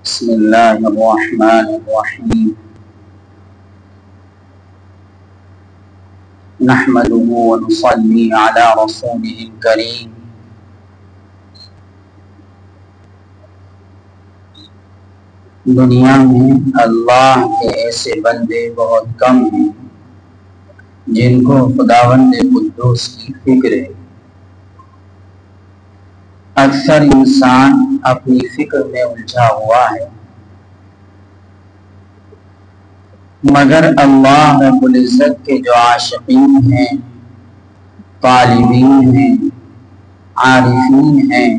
بسم اللہ الرحمن الرحیم نحمده ونصلي على رسوله الكريم دنیا میں اللہ کے ایسے بندے بہت کم ہیں جن کو خداوند قدوس کی فکر ہے۔ اکثر انسان اپنی فکر میں الجھا ہوا ہے، مگر اللہ رب العزت کے جو عاشقین ہیں، طالبین ہیں، عارفین ہیں،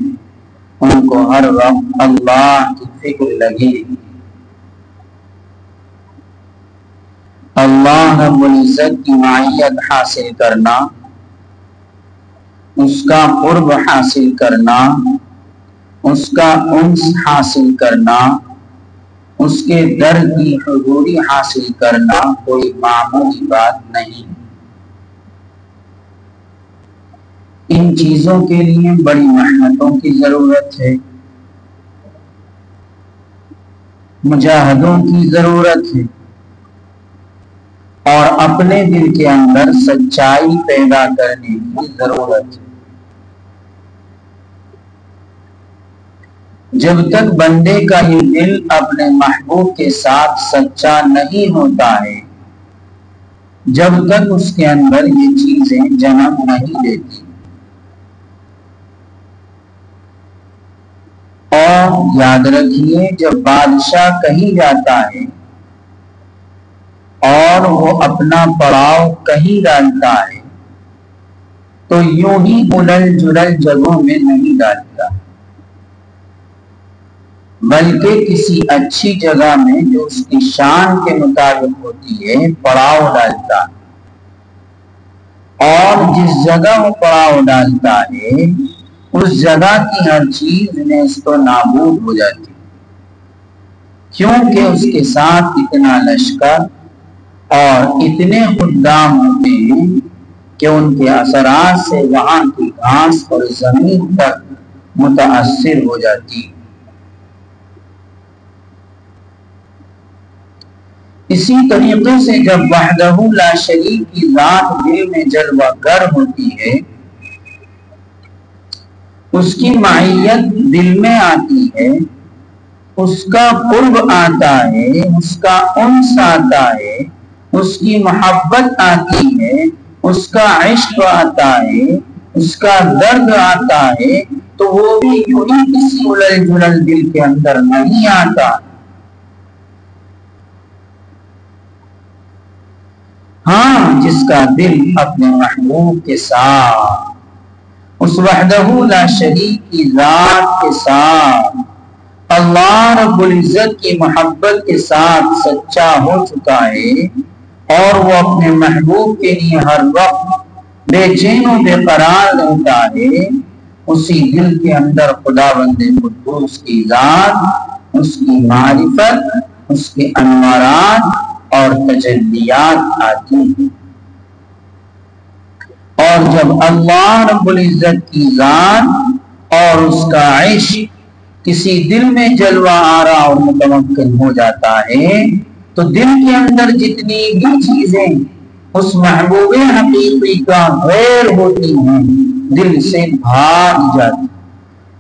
ان کو ہر وقت اللہ کی فکر لگی۔ اللہ رب العزت کی معیت حاصل کرنا، اس کا قرب حاصل کرنا، اس کا انس حاصل کرنا، اس کے در کی حضوری حاصل کرنا کوئی معمولی بات نہیں۔ ان چیزوں کے لیے بڑی محنتوں کی ضرورت ہے، مجاہدوں کی ضرورت ہے، اور اپنے دل کے اندر سچائی پیدا کرنے کی ضرورت ہے۔ جب تک بندے کا یہ دل اپنے محبوب کے ساتھ سچا نہیں ہوتا ہے، جب تک اس کے اندر یہ چیزیں جنم نہیں لیتی، اور یاد رکھیے جب بادشاہ کہیں جاتا ہے اور وہ اپنا پڑاؤ کہیں ڈالتا ہے تو یوں ہی الل جلل جگہوں میں نہیں ڈالتا، بلکہ کسی اچھی جگہ میں جو اس کی شان کے مطابق ہوتی ہے پڑاؤ ڈالتا ہے، اور جس جگہ وہ پڑاؤ ڈالتا ہے اس جگہ کی ہر چیز نیست و نابود ہو جاتی، کیونکہ اس کے ساتھ اتنا لشکر اور اتنے خدام ہوتے ہیں کہ ان کے اثرات سے وہاں کی گھاس اور زمین تک متاثر ہو جاتی۔ اسی طریقے سے جب وحدہ لا شریک کی ذات دل میں جلوہ گر ہوتی ہے، اس کی معیت دل میں آتی ہے، اس کا قرب آتا ہے، اس کا انس آتا ہے، اس کی محبت آتی ہے، اس کا عشق آتا ہے، اس کا درد آتا ہے، تو وہ بھی یوں ہی کسی الل جلل دل کے اندر نہیں آتا۔ ہاں، جس کا دل اپنے محبوب کے ساتھ، اس وحدہ لا شریک کی ذات کے ساتھ، اللہ رب العزت کی محبت کے ساتھ سچا ہو چکا ہے، اور وہ اپنے محبوب کے لیے ہر وقت بے چین و بے قرار رہتا ہے، اسی دل کے اندر خداوند قدوس کی ذات، اس کی معرفت، اس کے انوارات اور تجلیات آتی ہیں۔ اور جب اللہ رب العزت کی ذات اور اس کا عشق کسی دل میں جلوہ آرا اور متمکن ہو جاتا ہے تو دل کے اندر جتنی بھی چیزیں اس محبوب حقیقی کا غیر ہوتی ہیں دل سے بھاگ جاتی،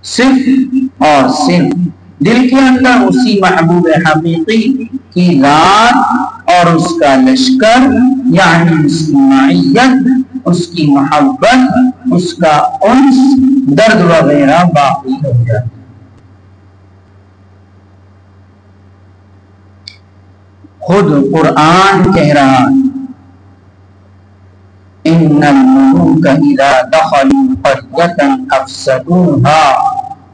صرف اور صرف دل کے اندر اسی محبوب حقیقی کی ذات اور اس کا لشکر، یعنی اس کی معیت، اس کی محبت، اس کا انس، درد وغیرہ باقی ہو جاتا۔ خود قرآن کہہ رہا ہے، ان الملوک اذا دخلوا قرية افسدوها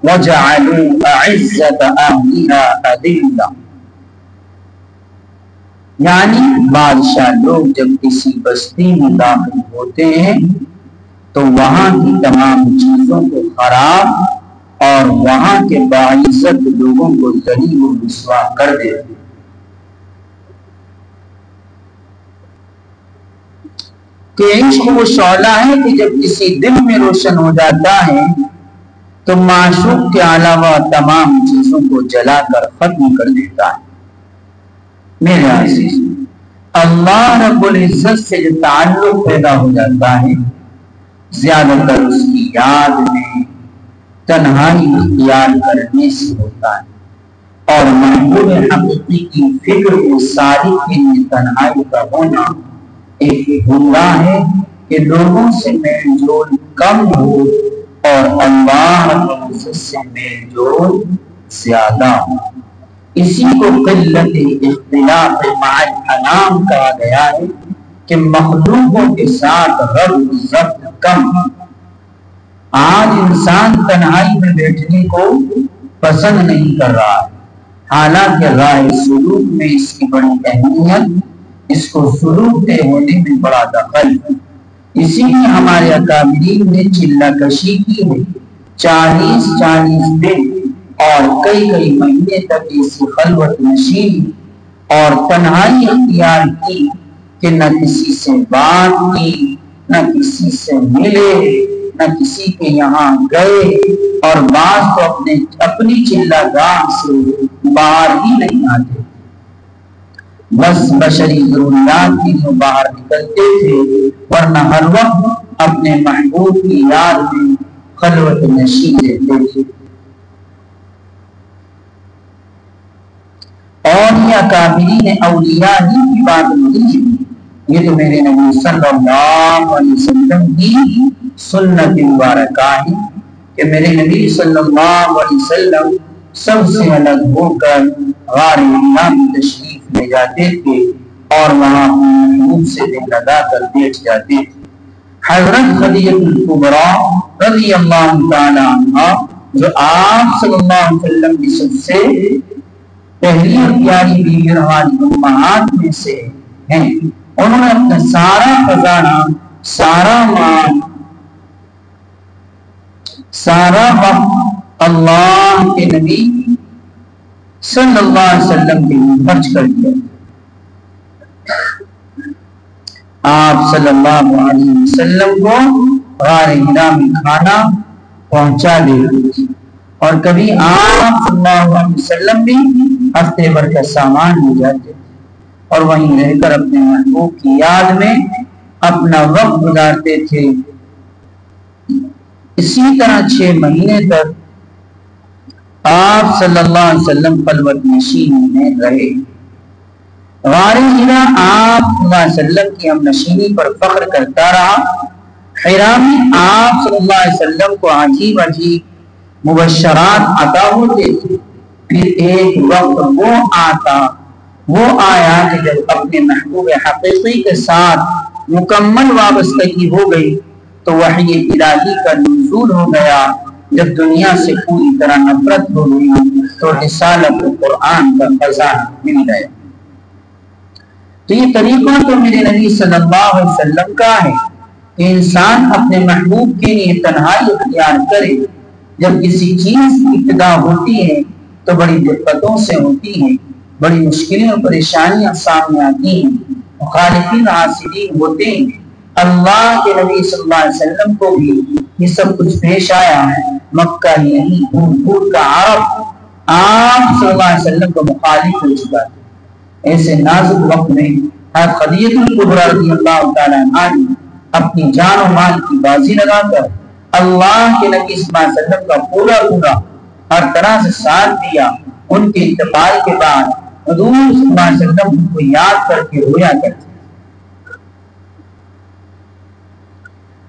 وجعلوا اعزة اهلها اذلة، یعنی بادشاہ لوگ جب کسی بستی میں داخل ہوتے ہیں تو وہاں کی تمام چیزوں کو خراب اور وہاں کے باعزت لوگوں کو ذلیل و رسوا کر دیتے ہیں۔ کہ عشق وہ شعلہ ہے کہ جب کسی دل میں روشن ہو جاتا ہے تو معشوق کے علاوہ تمام چیزوں کو جلا کر ختم کر دیتا ہے۔ میرے عزیز، اللہ رب العزت سے جو تعلق پیدا ہو جاتا ہے زیادہ تر اس کی یاد میں تنہائی اختیار کرنے سے ہوتا ہے، اور محبوب حقیقی کی فکر کو ساری کے لیے تنہائی کا ہونا ایک گناہ ہے کہ لوگوں سے میل جول کم ہو اور اللہ رب العزت سے میل جول زیادہ ہو۔ اسی کو قلت اختلاف مع الانام کہا گیا ہے کہ مخلوقوں کے ساتھ رب ضبط کم۔ آج انسان تنہائی میں بیٹھنے کو پسند نہیں کر رہا ہے، حالانکہ راہ سلوک میں اس کی بڑی اہمیت، اس کو سلوک طے ہونے میں بڑا دخل ہے۔ اسی لیے ہمارے اکابرین نے چلہ کشی کی ہے، 40 دن اور کئی مہینے تک ایسی خلوت نشینی اور تنہائی اختیار کی کہ نہ کسی سے بات کی، نہ کسی سے ملے، نہ کسی کے یہاں گئے، اور بعض تو اپنی چلہ گاہ سے باہر ہی نہیں آتے، بس بشری ضروریات کی جو باہر نکلتے تھے، ورنہ ہر وقت اپنے محبوب کی یاد میں خلوت نشین رہتے تھے۔ اور یہ اکابرین اولیاء ہی کی بات نہیں ہے، یہ تو میرے نبی صلی اللہ علیہ وسلم کی سنت مبارکہ ہے کہ میرے نبی صلی اللہ علیہ وسلم سب سے الگ ہو کر غار حرا میں تشریف لے جاتے تھے اور وہاں محبوب سے دل لگا کر بیٹھ جاتے تھے۔ حضرت خدیجہ الکبریٰ رضی اللہ تعالی عنہا، جو آپ صلی اللہ علیہ وسلم کی سب سے پہلی اور پیاری بیوی ہماری امہات میں سے ہیں، انہوں نے اپنا سارا خزانہ، سارا مال، سارا وقت اللہ کے نبی صلی اللہ علیہ وسلم کے لیے خرچ کر دیا۔ آپ صلی اللہ علیہ وسلم کو غار حرا میں کھانا پہنچا دیتے تھے، اور کبھی آپ صلی اللہ علیہ وسلم بھی ہفتے بھر کا سامان لے جاتے تھے اور وہیں رہ کر اپنے محبوب کی یاد میں اپنا وقت گزارتے تھے۔ اسی طرح 6 مہینے تک آپ صلی اللہ علیہ وسلم خلوت نشین میں رہے۔ غار حرا آپ صلی اللہ علیہ وسلم کی ہم نشینی پر فخر کرتا رہا۔ حرا میں آپ صلی اللہ علیہ وسلم کو عجیب مبشرات عطا ہوتے تھے۔ پھر ایک وقت وہ آیا کہ جب اپنے محبوب حقیقی کے ساتھ مکمل وابستگی ہو گئی تو وحی الہی کا نزول ہو گیا۔ جب دنیا سے پوری طرح نفرت ہو گئی تو رسالت قرآن کا خزانہ مل گیا۔ تو یہ طریقہ تو میرے نبی صلی اللہ علیہ وسلم کا ہے کہ انسان اپنے محبوب کے لیے تنہائی اختیار کرے۔ جب کسی چیز کی ابتدا ہوتی ہے تو بڑی دقتوں سے ہوتی ہے، بڑی مشکلیں اور پریشانیاں سامنے آتی ہیں، مخالفین حاسدین ہوتے ہیں۔ اللہ کے نبی صلی اللہ علیہ وسلم کو بھی یہ سب کچھ پیش آیا ہے۔ مکہ ہی نہیں، دور کا عرب آپ صلی اللہ علیہ وسلم کو مخالف ہو چکا تھا۔ ایسے نازک وقت میں حضرت خدیجہ الکبریٰ رضی اللہ تعالی عنہا نے اپنی جان و مال کی بازی لگا کر اللہ کے نبی صلی اللہ علیہ وسلم کا پورا ہر طرح سے ساتھ دیا۔ ان کے انتقال کے بعد حضور صلی اللہ علیہ وسلم ان کو یاد کر کے رویا کرتے۔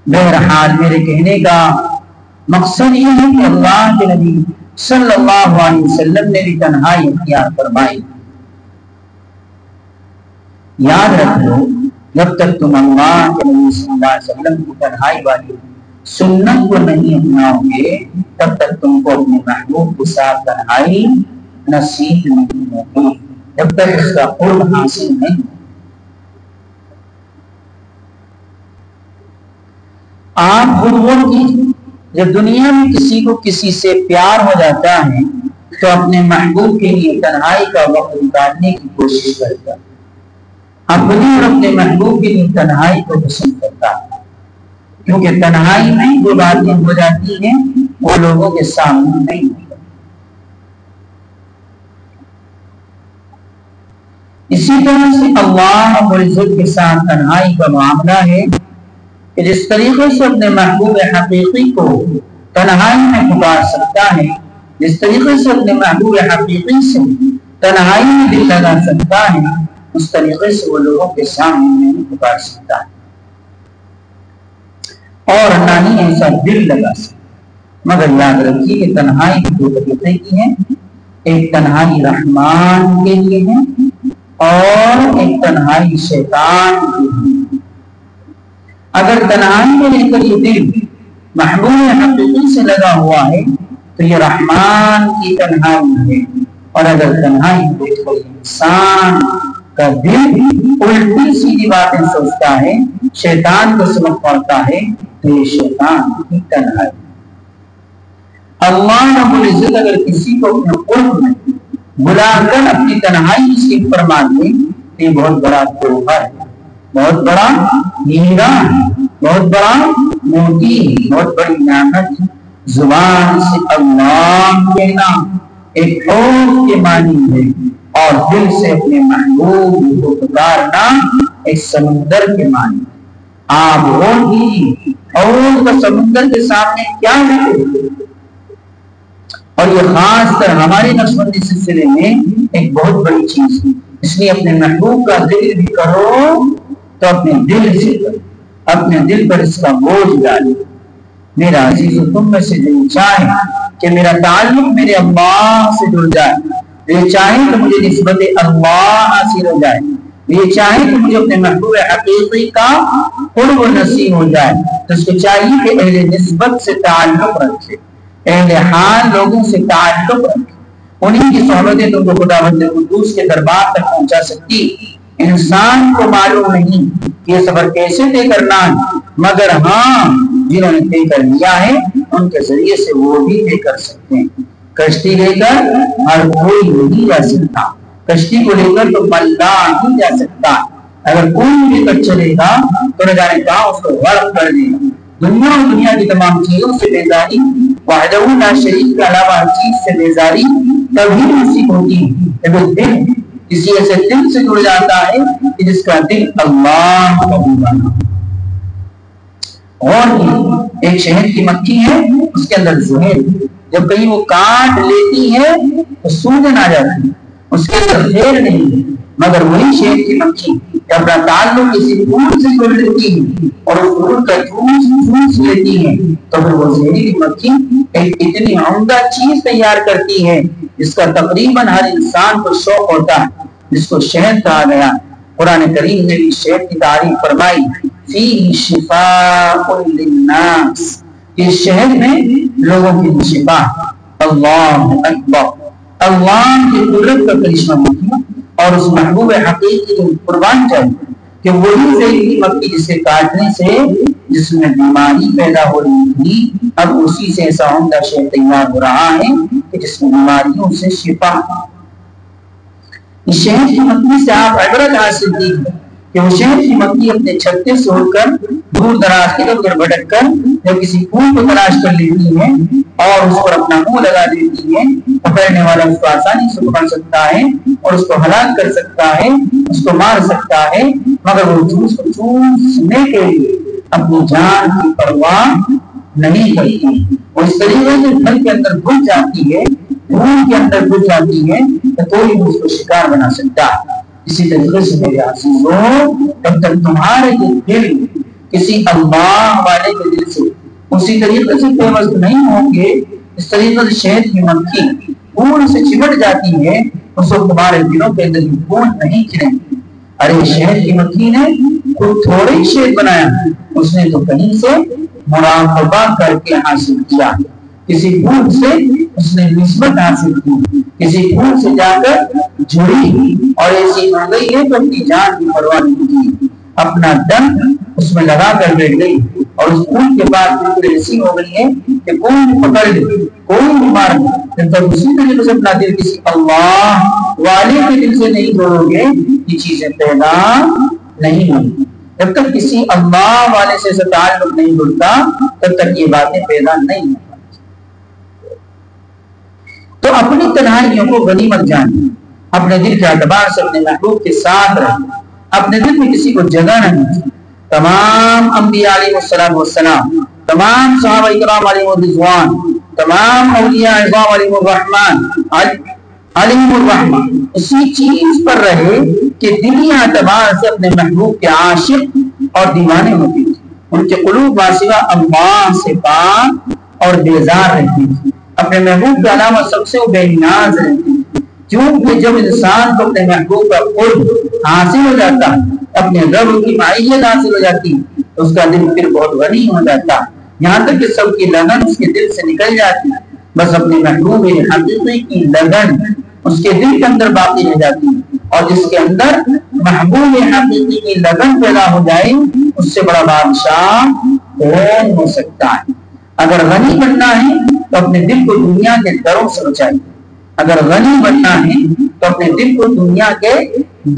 بہرحال میرے کہنے کا مقصد یہ ہے کہ اللہ کے نبی صلی اللہ علیہ وسلم نے بھی تنہائی اختیار فرمائی۔ یاد رکھ لو، جب تک تم اللہ کے نبی صلی اللہ علیہ وسلم کی تنہائی والی سنت کو نہیں اپناؤ گے تب تک تم کو اپنے محبوب کے ساتھ تنہائی نصیب نہیں ہوگی، جب تک اس کا قرب حاصل نہیں۔ آپ خود غور کیجیے، جب دنیا میں کسی کو کسی سے پیار ہو جاتا ہے تو اپنے محبوب کے لیے تنہائی کا وقت نکالنے کی کوشش کرتا ہے، اپنے اور اپنے محبوب کے لیے تنہائی کو پسند کرتا ہے۔ کیونکہ تنہائی میں جو باتیں ہو جاتی ہیں وہ لوگوں کے سامنے نہیں ہوتی۔ اسی طرح سے اللہ رب العزت کے ساتھ تنہائی کا معاملہ ہے کہ جس طریقے سے اپنے محبوب حقیقی کو تنہائی میں پکار سکتا ہے، جس طریقے سے اپنے محبوب حقیقی سے تنہائی میں دل لگا سکتا ہے، اس طریقے سے وہ لوگوں کے سامنے نہیں پکار سکتا ہے اور نہ ہی ایسا دل لگا سکتا۔ مگر یاد رکھیے کہ تنہائی دو طریقے کی ہے، ایک تنہائی رحمان کے لیے ہے اور ایک تنہائی شیطان کے لیے۔ اگر تنہائی میں لے کر یہ دل محبوب حقیقی سے لگا ہوا ہے تو یہ رحمان کی تنہائی ہے، اور اگر تنہائی میں لے کر انسان کا دل الٹی سیدھی باتیں سوچتا ہے، شیطان کو سبق پڑتا ہے، تو یہ شیطان کی تنہائی۔ اللہ رب العزت اگر کسی کو اپنے قرب میں بلا کر اپنی تنہائی نصیب فرما دے تو یہ بہت بڑا تحفہ ہے، بہت بڑا ہیرا ہے، بہت بڑا موتی ہے، بہت بڑی نعمت ہے۔ زبان سے اللہ کہنا ایک اور کے معنی ہے، اور دل سے اپنے محبوب کو پکارنا ایک سمندر کے معنی ہے۔ آپ ہوگی اور کا سمندر کے سامنے کیا ہے، اور یہ خاص کر ہمارے نقشبندی سلسلے میں ایک بہت بڑی چیز ہے۔ اس لیے اپنے محبوب کا ذکر بھی کرو تو اپنے دل سے کرو، اپنے دل پر اس کا بوجھ ڈالو۔ میرا عزیز تم میں سے جو چاہے کہ میرا تعلق میرے اللہ سے جڑ جائے، یہ چاہے کہ مجھے نسبت اللہ حاصل ہو جائے، یہ چاہے کہ مجھے اپنے محبوب حقیقی کا قرب نصیب ہو جائے، تو اس کو چاہیے کہ اہل نسبت سے تعلق رکھے، اہل حال لوگوں سے تعلق رکھے، انہیں کی صحبتیں تم کو خداوند قدوس کے دربار تک پہنچا سکتی۔ انسان کو معلوم نہیں کہ یہ سفر کیسے طے کرنا ہے، مگر ہاں جنہوں نے طے کر لیا ہے ان کے ذریعے سے وہ بھی طے کر سکتے ہیں۔ کشتی لے کر ہر کوئی نہیں جا سکتا، کشتی کو لے کر تو ملدار نہیں جا سکتا، اگر کوئی بھی لے کر چلے گا تو نہ جانے کہاں اس کو غرق کر دے گا۔ دنیا اور دنیا کی تمام چیزوں سے بیزاری، وحدہ لا شریک کے علاوہ ہر چیز سے بیزاری تبھی نصیب ہوتی ہے جب دل کسی ایسے دل سے جڑ جاتا ہے کہ جس کا دل اللہ کا دیوانہ۔ اور ایک شہد کی مکھی ہے، اس کے اندر زہر، جب کہیں وہ کاٹ لیتی ہے تو سوجن آ جاتی ہے، اس کے اندر زہر نہیں ہے، مگر وہی شہد کی مکھی جب اپنا تعلق کسی پھول سے جوڑ لیتی ہے اور اس پھول کا جوس لیتی ہے تو پھر وہ زہریلی مکھی ایک اتنی عمدہ چیز تیار کرتی ہے جس کا تقریباً ہر انسان کو شوق ہوتا ہے، جس کو شہد کہا گیا۔ قرآن کریم نے بھی شہد کی تعریف فرمائی، فیہ شفاء للناس، اس شہد میں لوگوں کی شفا۔ اللہ اکبر، اللہ کی قدرت کا کرشمہ دیکھیے، اور اس محبوب حقیقی کو قربان چاہیے کہ وہی زہریلی مکھی جسے کاٹنے سے جس میں بیماری پیدا ہو رہی تھی، اب اسی سے ایسا عمدہ شہد تیار ہو رہا ہے کہ جس میں بیماریوں سے شفا۔ اس شہد کی مکھی سے آپ عبرت حاصل کیجیے کہ وہ شہد کی مکھی اپنے چھتے سے اڑ کر دور دراز ادھر ادھر بھٹک کر جب کسی پھول کو تلاش کر لیتی ہے اور اس پر اپنا منہ لگا دیتی ہے، پکڑنے والا اس کو آسانی سے پکڑ سکتا ہے اور اس کو ہلاک کر سکتا ہے، اس کو مار سکتا ہے، مگر وہ جوس کو چوسنے کے لیے اپنی جان کی پرواہ نہیں کرتی۔ وہ اس طریقے سے پھل کے اندر گھس جاتی ہے، پھول کے اندر گھس جاتی ہے تو کوئی بھی اس کو شکار بنا سکتا ہے۔ اسی طریقے سے میرے عزیزوں، جب تک تمہارے دل کسی اللہ والے کے دل سے اسی طریقے سے پیوست نہیں ہوں گے، اس طریقے سے شہد کی مکھی پھول سے چمٹ جاتی ہے، اس وقت تمہارے دلوں کے اندر پھول نہیں کھلیں گے۔ ارے شہد کی مکھی نے خود تھوڑے ہی شہد بنایا، اس نے تو کہیں سے مراقبہ کر کے حاصل کیا، کسی پھول سے اس نے نسبت حاصل کی، کسی پھول سے جا کر جڑی اور ایسی ہو گئی ہے تو اپنی جان کی پرواہ نہیں کی، اپنا دم اس میں لگا کر بیٹھ گئی اور اس پھول کے بعد بالکل ایسی ہو گئی ہے کہ کوئی بھی پکڑ لے، کوئی بھی مار لے، جب تک اسی طریقے سے اپنا دل کسی اللہ والے کے دل سے نہیں جوڑو گے یہ چیزیں پیدا نہیں ہوگی۔ جب تک کسی اللہ والے سے تعلق نہیں جڑتا تب تک یہ باتیں پیدا نہیں ہوتی۔ تو اپنی تنہائیوں کو غنیمت جانیں، اپنے دل کے اعتبار سے اپنے محبوب کے ساتھ رہیں، اپنے دل میں کسی کو جگہ نہ دیں۔ تمام انبیاء علیہ السلام، تمام صحابہ کرام علیہ الرضوان، تمام اولیاء اعظام علیہ الرحمہ اسی چیز پر رہے کہ دلی اعتبار سے اپنے محبوب کے عاشق اور دیوانے ہوتے تھے۔ ان کے قلوب واسعہ اللہ سے پاک اور بیزار رہتی تھی، اپنے محبوب کے علاوہ سب سے وہ بے نیاز رہتی تھی، کیونکہ جب انسان کو اپنے محبوب کا قرب حاصل ہو جاتا ہے، اپنے رب کی معیت حاصل ہو جاتی ہے، تو اس کا دل پھر بہت غنی ہو جاتا ہے، یہاں تک کہ سب کی لگن اس کے دل سے نکل جاتی ہے، بس اپنے محبوب حقیقی کی لگن اس کے دل کے اندر باقی رہ جاتی ہے، اور جس کے اندر محبوب حقیقی کی لگن پیدا ہو جائے اس سے بڑا بادشاہ کون ہو سکتا ہے۔ اگر غنی بننا ہے تو اپنے دل کو دنیا کے دروں سے بچائیے، اگر غنی بننا ہے تو اپنے دل کو دنیا کے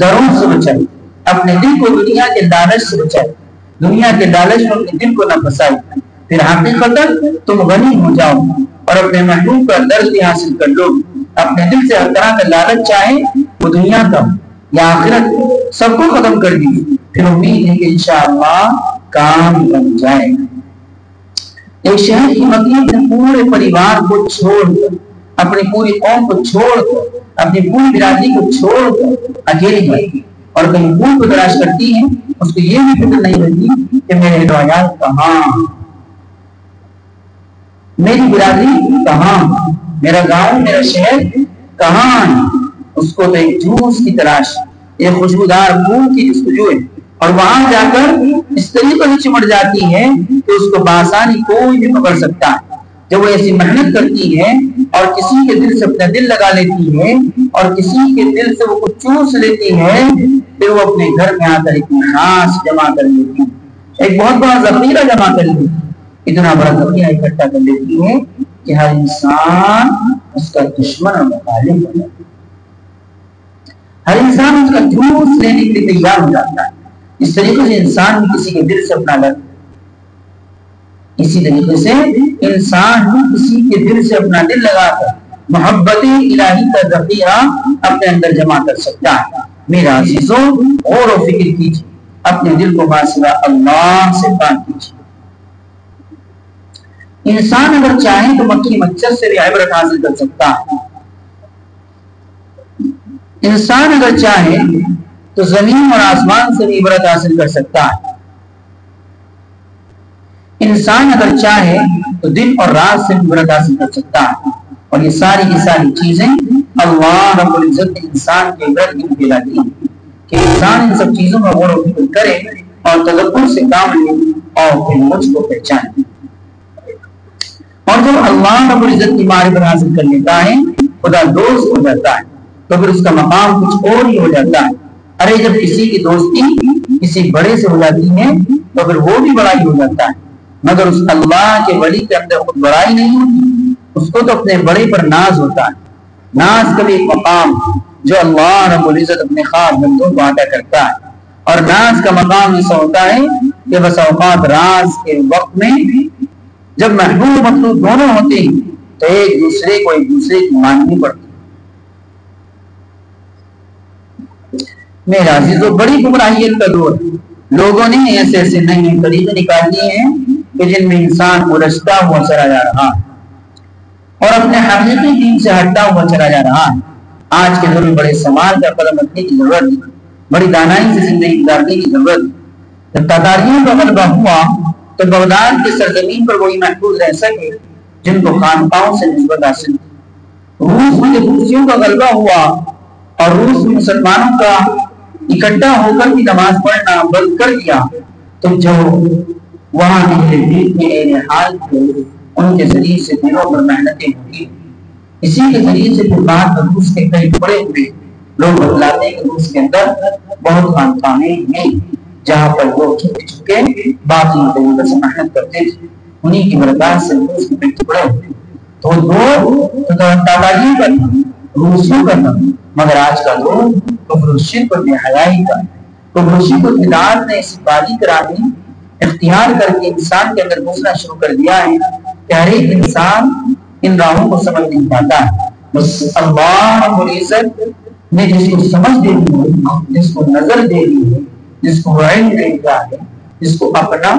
دروں سے بچائیے، اپنے دل کو دنیا کے لالچ سے بچائیے، دنیا کے لالچ میں اپنے دل کو نہ پھنسائیے، پھر حقیقتاً تم غنی ہو جاؤ اور اپنے محبوب کا درد بھی حاصل کر لو۔ اپنے دل سے ہر طرح کا لالچ چاہے وہ دنیا کا یا آخرت سب کو ختم کر دیجیے، پھر امید ہے کہ انشاءاللہ کام بن جائے گا۔ ایک شہر کی مکھی اپنے پورے پریوار کو چھوڑ کر، اپنی پوری قوم کو چھوڑ کر، اپنی پوری برادری کو چھوڑ کر اکیلی گئی اور کہیں پھول کو تلاش کرتی ہے، اس کو یہ بھی فکر نہیں رہتی کہ میرے روایات کہاں، میری برادری کہاں، میرا گاؤں، میرا شہر کہاں ہے۔ اس کو تو ایک جوس کی تلاش، ایک خوشبودار پھول کی جستجو ہے، اور وہاں جا کر اس طریقے سے چمٹ جاتی ہے کہ اس کو بآسانی کوئی بھی پکڑ سکتا ہے۔ جب وہ ایسی محنت کرتی ہے اور کسی کے دل سے اپنا دل لگا لیتی ہے اور کسی کے دل سے وہ کچھ چوس لیتی ہے، پھر وہ اپنے گھر میں آ کر ایک خاص جمع کر لیتی ہے، ایک بہت بڑا ذخیرہ جمع کر لیتی ہے، اتنا بڑا ذخیرہ اکٹھا کر لیتی ہے کہ ہر انسان اس کا دشمن اور مخالف ہو جاتا ہے، ہر انسان اس کا جوس لینے کے لیے تیار ہو جاتا ہے۔ اس طریقے سے انسان بھی کسی کے دل سے اپنا لگ، اسی طریقے سے انسان بھی کسی کے دل سے اپنا دل لگا کر محبت الہی کا ذخیرہ اپنے اندر جمع کر سکتا ہے۔ میرا عزیزوں، غور و فکر کیجیے، اپنے دل کو ماسوا اللہ سے پاک کیجیے۔ انسان اگر چاہے تو مکھی مچھر سے بھی عبرت حاصل کر سکتا ہے، انسان اگر چاہے تو زمین اور آسمان سے بھی عبرت حاصل کر سکتا ہے، انسان اگر چاہے تو دن اور رات سے بھی عبرت حاصل کر سکتا ہے، اور یہ ساری کی ساری چیزیں اللہ رب العزت نے انسان کے عبرت کی دلا دی کہ انسان ان سب چیزوں کا غور و فکر کرے اور تدبر سے کام لے اور پھر مجھ کو پہچانے۔ اور جب اللہ رب العزت کی معرفت حاصل کر لیتا ہے، خدا دوست ہو جاتا ہے، تو پھر اس کا مقام کچھ اور ہی ہو جاتا ہے۔ ارے جب کسی کی دوستی کسی بڑے سے ہو جاتی ہے تو پھر وہ بھی بڑا ہی ہو جاتا ہے، مگر اس اللہ کے ولی کے اندر خود بڑائی نہیں ہوتی، اس کو تو اپنے بڑے پر ناز ہوتا ہے۔ ناز کا بھی ایک مقام جو اللہ رب العزت اپنے خاص بندوں کو عطا کرتا ہے، اور ناز کا مقام ایسا ہوتا ہے کہ بس اوقات راز کے وقت میں جب محبوب مطلوب دونوں ہوتے ہیں تو ایک دوسرے کی ماننی پڑتی ہے۔ میرا عزیزو، بڑی گمراہیت کا دور، لوگوں نے ایسے ایسے نئے نئے طریقے نکال دیے ہیں کہ جن میں انسان الجھتا ہوا چلا جا رہا ہے اور اپنے حقیقی دین سے ہٹتا ہوا چلا جا رہا ہے۔ آج کے دور میں بڑے سماج کا قدم رکھنے کی ضرورت ہے، بڑی دانائی سے زندگی گزارنے کی ضرورت ہے۔ جب تاتاریوں کا غلبہ ہوا تو بغداد کی سرزمین پر وہی محفوظ رہ سکے جن کو خانقاہوں سے نسبت حاصل تھی۔ روس میں جب روسیوں کا غلبہ ہوا اور روس میں مسلمانوں کا اکٹھا ہو کر بھی نماز پڑھنا بند کر دیا، تو جو وہاں کے حال تھے ان کے ذریعے سے دنوں پر محنتیں ہوئی، اسی کے ذریعے سے پھر بعد روس کے کئی بڑے ہوئے لوگ بتلاتے ہیں کہ روس کے اندر بہت خانقاہیں ہیں جہاں پر لوگ چھپے چھپے باقی طریقے سے محنت کرتے تھے، انہی کی برکات سے روس کے کئی ٹکڑے ہوئے۔ تو دور تاتاریوں کا تھا، روسیوں کا تھا، مگر آج کا دور کفر و شرک اور بے حیائی کا، تو مرشد کو ہدایت نے اس باریک راہ اختیار کر کے انسان کے اندر گھسنا شروع کر دیا ہے کہ ہر ایک انسان ان راہوں کو سمجھ نہیں پاتا ہے. بس اللہ رب العزت نے جس کو سمجھ دے دی ہے، جس کو نظر دے دی ہے، جس کو علم دے دیا ہے، جس کو اپنا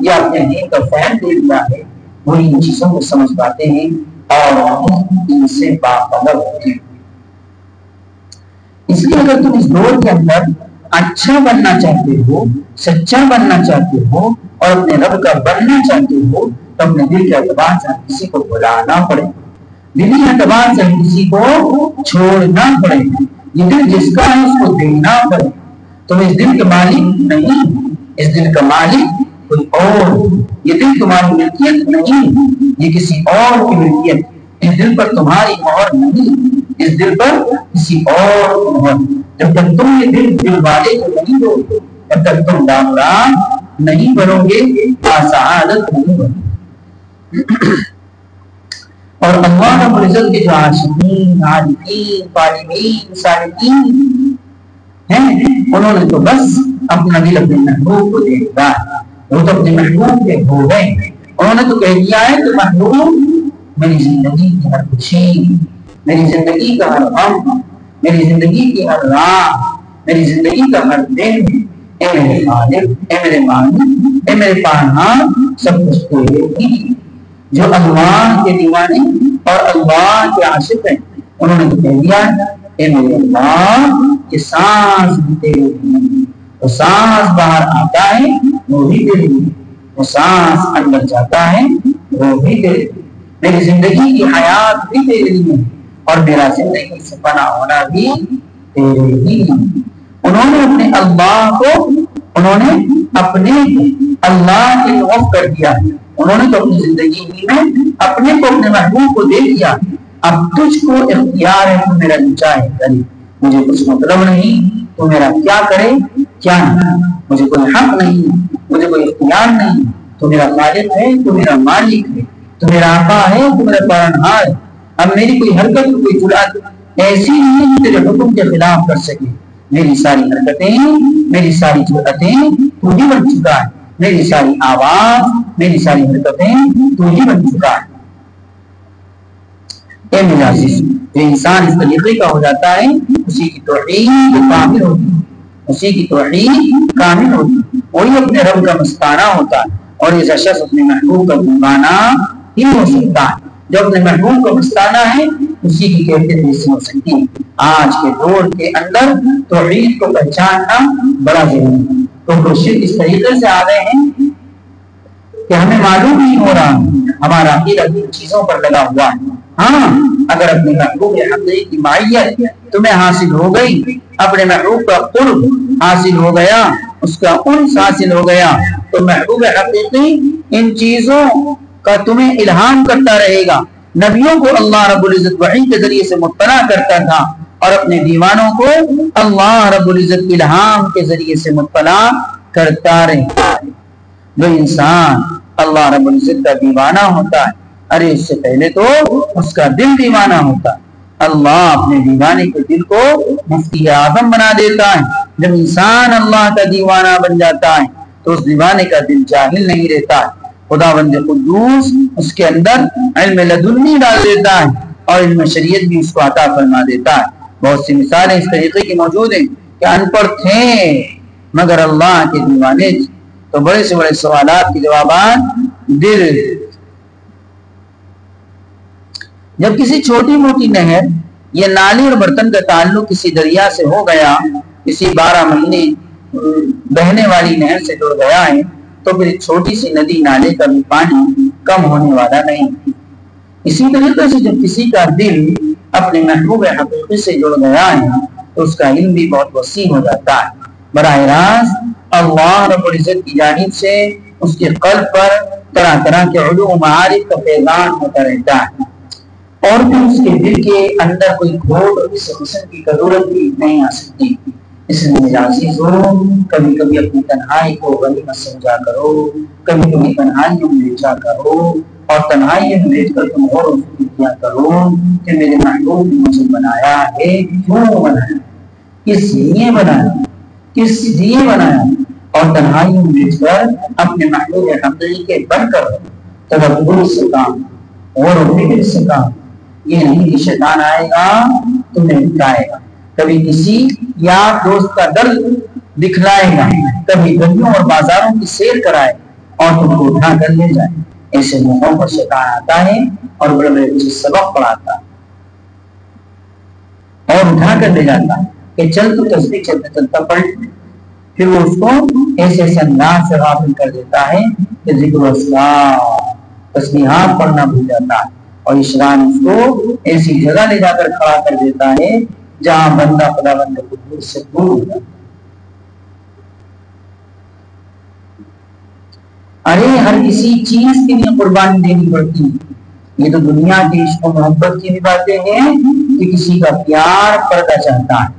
یا اپنے دین کا فہم دے دیا ہے، وہی ان چیزوں کو سمجھ پاتے ہیں اور ان سے باخبر ہوتے ہیں. اس لیے اگر تم اس دور کے اندر اچھا بننا چاہتے ہو، سچا بننا چاہتے ہو اور اپنے رب کا بننا چاہتے ہو تو اپنے دل کے اعتبار سے کسی کو بلانا پڑے، دلی اعتبار سے کسی کو چھوڑنا پڑے. یہ دل جس کا ہے اس کو دینا پڑے. تم اس دل کا مالک نہیں، اس دل کا مالک کوئی اور. یہ دل تمہاری ملکیت نہیں، یہ کسی اور کی ملکیت. اس دل پر تمہاری مہر نہیں، اس دل پر کسی اور کی مہر. جب تک تم یہ دل والے کو نہیں دو گے، جب تک تم دامران نہیں بنو گے، سعادت نہیں بنو گے. اور اللہ رب العزت کے جو عاشقین، عارفین، طالبین، صالحین ہیں، انہوں نے تو بس اپنا دل اپنے محبوب کو دے دیا. وہ تو اپنے محبوب کے ہو گئے. انہوں نے تو کہہ دیا ہے کہ محبوب میری زندگی کی ہر خوشی، میری زندگی کا ہر غم، میری زندگی کی ہر راہ، میری زندگی کا ہر دن، اے میرے خالق، اے میرے مالک، اے میرے پالنہار، سب کچھ تیرے ہی. جو اللہ کے دیوانے اور اللہ کے عاشق ہیں، انہوں نے تو کہہ دیا اے میرے اللہ، یہ سانس بھی تیرے ہی. وہ سانس باہر آتا ہے وہ بھی تیرے ہی، وہ سانس اندر جاتا ہے وہ بھی تیرے ہی. میری زندگی کی حیات بھی تیرے لیے اور میرا زندگی سے فنا ہونا بھی تیرے ہی. انہوں نے اپنے اللہ کو، انہوں نے اپنے اللہ کے وقف کر دیا. انہوں نے تو اپنی زندگی میں اپنے کو، اپنے محبوب کو دے دیا. اب تجھ کو اختیار ہے، تو میرا چاہے کرے، مجھے کچھ مطلب نہیں تو میرا کیا کرے کیا نہیں. مجھے کوئی حق نہیں، مجھے کوئی اختیار نہیں. تو میرا خالق ہے، تو میرا مالک ہے، تو میرا آقا ہے، تو میرا پالنہار ہے. اب میری کوئی حرکت، کوئی جرات ایسی نہیں کہ تیرے حکم کے خلاف کر سکے. میری ساری حرکتیں، میری ساری جراتیں تو ہی بن چکا ہے. میری ساری آواز، میری ساری حرکتیں تو ہی بن چکا ہے. اے میرے عزیز، جو انسان اس طریقے کا ہو جاتا ہے، اسی کی توحید کامل ہوتی ہے، اسی کی توحید کامل ہوتی ہے. وہی اپنے رب کا مستانہ ہوتا ہے. اور ایسا شخص اپنے محبوب کا دیوانہ ہی ہو سکتا ہے. جو اپنے محبوب کا مستانہ ہے، اسی کی کیفیت ایسی ہو سکتی ہے. آج کے دور کے اندر توحید کو پہچاننا بڑا ضروری ہے. تو مرشد اس طریقے سے آ گئے ہیں کہ ہمیں معلوم نہیں ہو رہا ہمارا عقیدہ کن چیزوں پر لگا ہوا ہے. ہاں، اگر اپنے محبوب حقیقی کی معیت تمہیں حاصل ہو گئی، اپنے محبوب کا قرب حاصل ہو گیا، اس کا انس حاصل ہو گیا، تو محبوب حقیقی ان چیزوں کا تمہیں الہام کرتا رہے گا. نبیوں کو اللہ رب العزت وحی کے ذریعے سے مطلع کرتا تھا اور اپنے دیوانوں کو اللہ رب العزت الہام کے ذریعے سے مطلع کرتا رہتا ہے. جو انسان اللہ رب العزت کا دیوانہ ہوتا ہے، ارے اس سے پہلے تو اس کا دل دیوانہ ہوتا ہے. اللہ اپنے دیوانے کے دل کو مفتی اعظم بنا دیتا ہے. جب انسان اللہ کا دیوانہ بن جاتا ہے تو اس دیوانے کا دل جاہل نہیں رہتا ہے. خداوند قدوس اس کے اندر علم لدنی ڈال دیتا ہے اور علم شریعت بھی اس کو عطا فرما دیتا ہے. بہت سی مثالیں اس طریقے کی موجود ہیں کہ ان پڑھ تھے مگر اللہ کے دیوانے تھے. تو بڑے سے بڑے سوالات کے جوابات دے رہے تھے. جب کسی چھوٹی موٹی نہر یا نالی اور برتن کا تعلق کسی دریا سے ہو گیا، کسی 12 مہینے بہنے والی نہر سے جڑ گیا ہے، تو پھر چھوٹی سی ندی نالے کا بھی پانی کم ہونے والا نہیں. اسی طریقے سے جب کسی کا دل اپنے محبوب حقیقی سے جڑ گیا ہے تو اس کا علم بھی بہت وسیع ہو جاتا ہے. براہ راست اللہ رب العزت کی جانب سے اس کے قلب پر طرح طرح کے علوم و معارف کا پیغام ہوتا رہتا ہے، اور پھر اس کے دل کے اندر کوئی کھوٹ اور کسی قسم کی ضرورت بھی نہیں آ سکتی. اس لیے عزیز ہو، کبھی کبھی اپنی تنہائی کو غنیمت سمجھا کرو، کبھی کبھی تنہائیوں میں لیٹا کرو اور تنہائیوں میں لیٹ کر تم غور و فکر کیا کرو کہ میرے محبوب نے مجھے بنایا ہے، کیوں بنایا، کس لیے بنایا. کس لیے بنایا اور تنہائی میں بیٹھ کر اپنے محبوب حقیقی کے بن کر تدبر سے کام اور فکر سے کام. یہ نہیں کہ شیطان آئے گا تمہیں بتائے گا، کبھی کسی یار دوست کا درد دکھلائے گا، کبھی گلیوں اور بازاروں کی سیر کرائے اور تم کو اٹھا کر لے جائے. ایسے موقعوں پر شیطان آتا ہے اور بڑے بڑے سبق پڑھاتا ہے اور اٹھا کر لے جاتا ہے کہ چل تو تسبیح چلتا چلتا پڑھ. پھر وہ اس کو ایسے ایسے انداز سے غافل کر دیتا ہے کہ ذکر و اذکار تسبیحات پڑھنا بھول جاتا ہے، اور شیطان اس کو ایسی جگہ لے جا کر کھڑا کر دیتا ہے جہاں بندہ خدا بندے کو دور سے دور ہو جاتا ہے. ارے ہر کسی چیز کے لیے قربانی دینی پڑتی ہے. یہ تو دنیا کے عشق و محبت کی بھی باتیں ہیں کہ کسی کا پیار پردہ چاہتا ہے،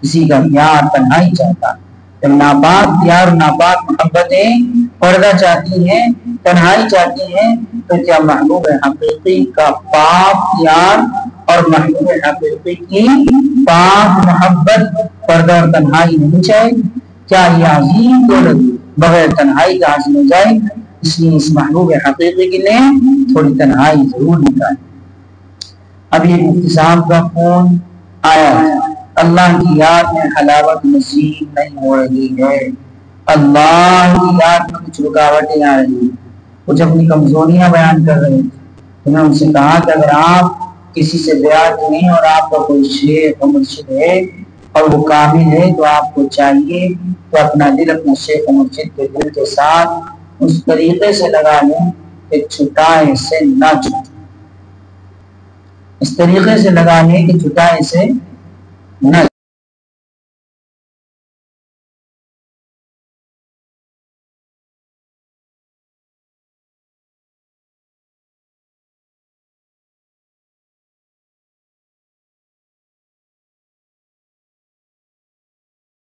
کسی کا پیار تنہائی چاہتا ہے. جب ناپاک پیار ناپاک محبتیں پردہ چاہتی ہیں، تنہائی چاہتی ہیں، تو کیا محبوب حقیقی کا پاک پیار اور محبوب حقیقی کی پاک محبت پردہ اور تنہائی نہیں چاہے؟ کیا یہ عظیم دولت بغیر تنہائی کا حاصل ہو جائے؟ اس لیے اس محبوب حقیقی کے لیے تھوڑی تنہائی ضرور نکالے. ابھی ایک مفتی صاحب کا فون آیا، اللہ کی یاد میں حلاوت نصیب نہیں ہو رہی ہے، اللہ کی یاد میں کچھ رکاوٹیں آ رہی ہیں. کچھ اپنی کمزوریاں بیان کر رہے تھے. تو میں ان سے کہا کہ اگر آپ کسی سے بیعت ہیں اور آپ کا کوئی شیخ و مرشد ہے اور وہ کامل ہے تو آپ کو چاہیے کہ اپنا دل اپنے شیخ و مرشد کے دل کے ساتھ اس طریقے سے لگا لیں کہ چھٹائے سے نہ چھوٹے. اس طریقے سے لگا لیں کہ چھٹائے سے نہ